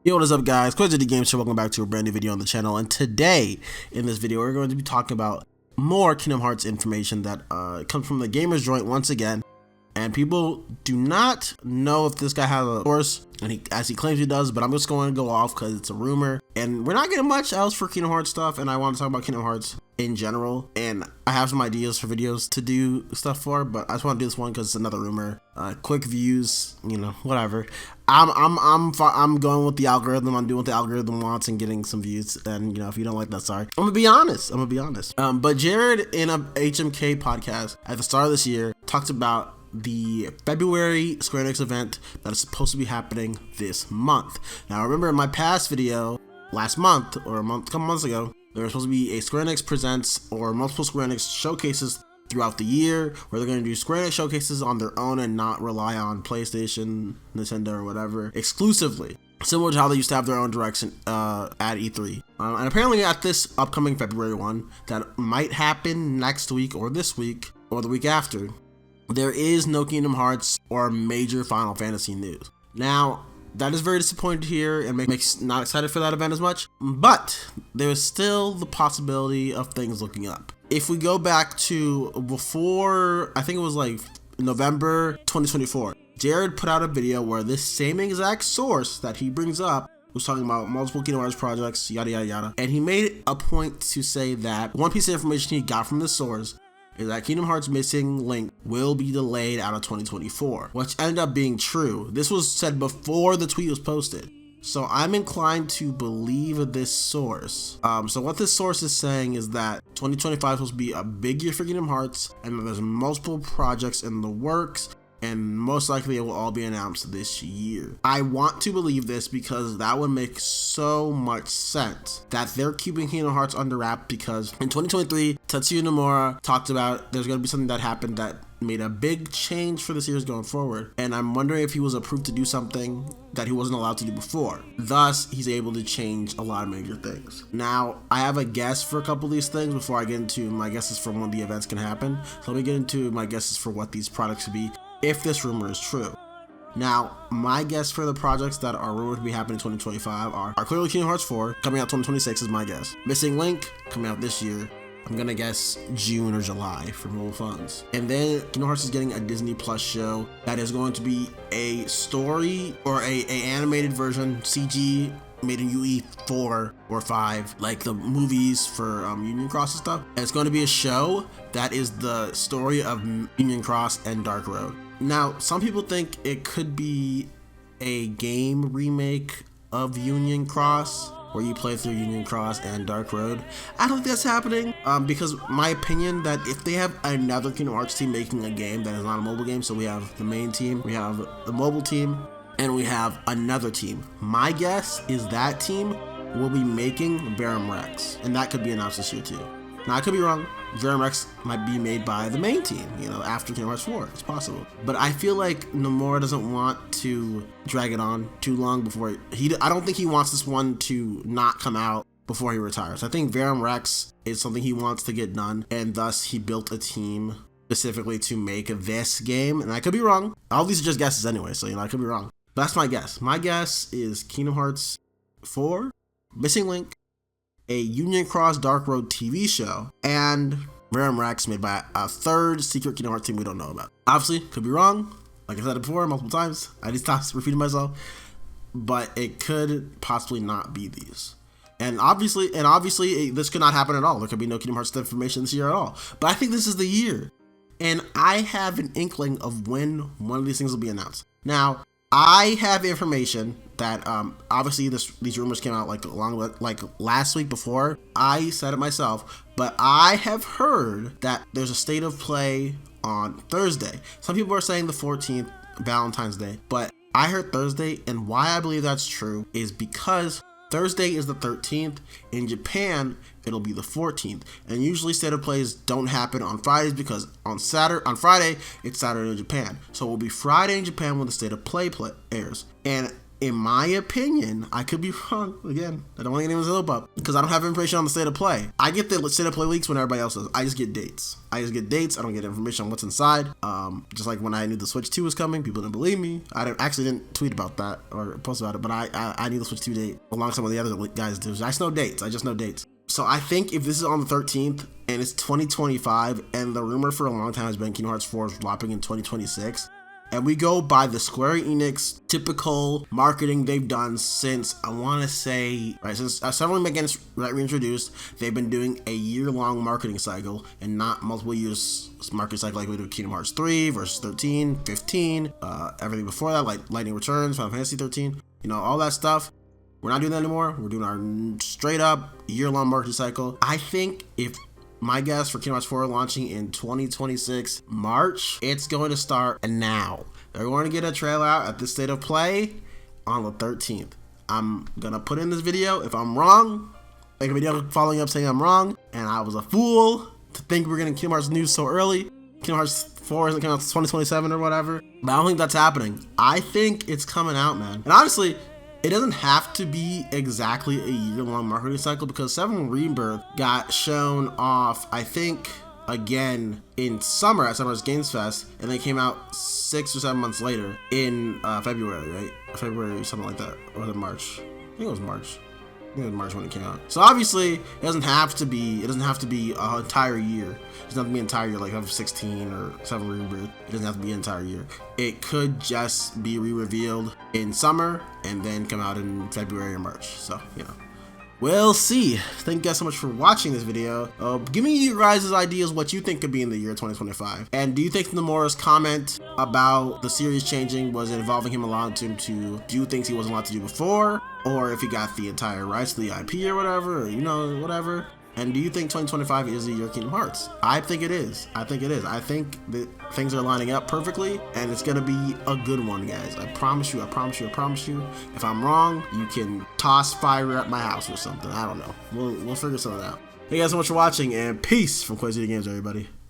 Yo, what is up, guys? Quizzy the Game Show. Welcome back to a brand new video on the channel. And today, in this video, we're going to be talking about more Kingdom Hearts information that comes from the Gamers Joint once again. And people do not know if this guy has a source, and as he claims he does, but I'm just going to go off because it's a rumor. And we're not getting much else for Kingdom Hearts stuff, and I want to talk about Kingdom Hearts in general. And I have some ideas for videos to do stuff for, but I just want to do this one because it's another rumor. Quick views, whatever. I'm going with the algorithm. I'm doing what the algorithm wants and getting some views. And if you don't like that, sorry. I'm gonna be honest. But Jared in a HMK podcast at the start of this year talked about the February Square Enix event that is supposed to be happening this month. Now, remember in my past video last month or a couple months ago, there was supposed to be a Square Enix Presents or multiple Square Enix showcases throughout the year, where they're going to do Square Enix showcases on their own and not rely on PlayStation, Nintendo, or whatever exclusively, similar to how they used to have their own direction at E3. And apparently at this upcoming February one, that might happen next week or this week or the week after, there is no Kingdom Hearts or major Final Fantasy news. Now, that is very disappointing to hear and makes not excited for that event as much, but there is still the possibility of things looking up. If we go back to before, I think it was like November 2024, Jared put out a video where this same exact source that he brings up was talking about multiple Kingdom Hearts projects, yada yada yada, and he made a point to say that one piece of information he got from this source is that Kingdom Hearts Missing Link will be delayed out of 2024, which ended up being true. This was said before the tweet was posted. So I'm inclined to believe this source. So what this source is saying is that 2025 is supposed to be a big year for Kingdom Hearts, and there's multiple projects in the works, and most likely it will all be announced this year. I want to believe this because that would make so much sense that they're keeping Kingdom Hearts under wrap, because in 2023, Tetsuya Nomura talked about there's going to be something that happened that made a big change for the series going forward, and I'm wondering if he was approved to do something that he wasn't allowed to do before. Thus, he's able to change a lot of major things. Now, I have a guess for a couple of these things before I get into my guesses for when the events can happen. So let me get into my guesses for what these products could be if this rumor is true. Now, my guess for the projects that are rumored to be happening in 2025 are clearly Kingdom Hearts 4, coming out 2026 is my guess. Missing Link, coming out this year. I'm gonna guess June or July for mobile phones. And then Kingdom Hearts is getting a Disney Plus show that is going to be a story or a animated version, CG made in UE 4 or 5, like the movies for Union Cross and stuff. And it's going to be a show that is the story of Union Cross and Dark Road. Now, some people think it could be a game remake of Union Cross, where you play through Union Cross and Dark Road. I don't think that's happening, because my opinion that if they have another Kingdom Hearts team making a game that is not a mobile game, so we have the main team, we have the mobile team, and we have another team. My guess is that team will be making Verum Rex, and that could be announced this year too. Now, I could be wrong. Verum Rex might be made by the main team, after Kingdom Hearts 4. It's possible. But I feel like Nomura doesn't want to drag it on too long before I don't think he wants this one to not come out before he retires. I think Verum Rex is something he wants to get done, and thus he built a team specifically to make this game. And I could be wrong. All these are just guesses anyway, so I could be wrong. But that's my guess. My guess is Kingdom Hearts 4, Missing Link, a Union Cross Dark Road TV show, and Verum Rex made by a third secret Kingdom Hearts team we don't know about. Obviously, could be wrong. Like I said it before multiple times. I just stopped repeating myself. But it could possibly not be these. And obviously, this could not happen at all. There could be no Kingdom Hearts information this year at all. But I think this is the year. And I have an inkling of when one of these things will be announced. Now, I have information that obviously these rumors came out like last week before I said it myself, but I have heard that there's a state of play on Thursday. Some people are saying the 14th, Valentine's Day, but I heard Thursday, and why I believe that's true is because Thursday is the 13th. In Japan, it'll be the 14th. And usually state of plays don't happen on Fridays because on Friday, it's Saturday in Japan. So it will be Friday in Japan when the state of play airs. And in my opinion, I could be wrong. Again, I don't want to get anyone's hope up because I don't have information on the state of play. I get the state of play leaks when everybody else does. I just get dates. I don't get information on what's inside. Just like when I knew the Switch 2 was coming, people didn't believe me. I actually didn't tweet about that or post about it, but I knew the Switch 2 date along some of the other guys do. I just know dates. So I think if this is on the 13th and it's 2025 and the rumor for a long time has been Kingdom Hearts 4 is dropping in 2026, and we go by the Square Enix typical marketing they've done since, I want to say, right, since several mechanics got reintroduced, they've been doing a year-long marketing cycle and not multiple years marketing cycle like we do with Kingdom Hearts 3 versus 13, 15, everything before that, like Lightning Returns, Final Fantasy 13, you know, all that stuff. We're not doing that anymore. We're doing our straight-up year-long marketing cycle. I think if my guess for Kingdom Hearts 4 launching in 2026 March, it's going to start now. They're going to get a trailer out at the state of play on the 13th. I'm gonna put in this video. If I'm wrong, make a video following up saying I'm wrong and I was a fool to think we're getting Kingdom Hearts news so early. Kingdom Hearts 4 isn't coming out to 2027 or whatever, but I don't think that's happening. I think it's coming out, man. And honestly, it doesn't have to be exactly a year-long marketing cycle because 7 Rebirth got shown off, I think, again in summer at Summer's Games Fest, and they came out 6 or 7 months later in February, right? February, something like that, or was it March? I think it was March. I think it was March when it came out. So obviously, it doesn't have to be an entire year. It doesn't have to be an entire year like of 16 or 7 Rebirth. It doesn't have to be an entire year. It could just be re-revealed in summer and then come out in February or March. So, you know, we'll see. Thank you guys so much for watching this video. Give me your guys' ideas what you think could be in the year 2025. And do you think Nomura's comment about the series changing was involving him allowing him to do things he wasn't allowed to do before? Or if he got the entire rights to the IP or whatever, or, you know, whatever. And do you think 2025 is the year of Kingdom Hearts? I think it is. I think that things are lining up perfectly, and it's gonna be a good one, guys. I promise you. If I'm wrong, you can toss fire at my house or something. I don't know. We'll figure something out. Thank you guys so much for watching, and peace from Quasi Games, everybody.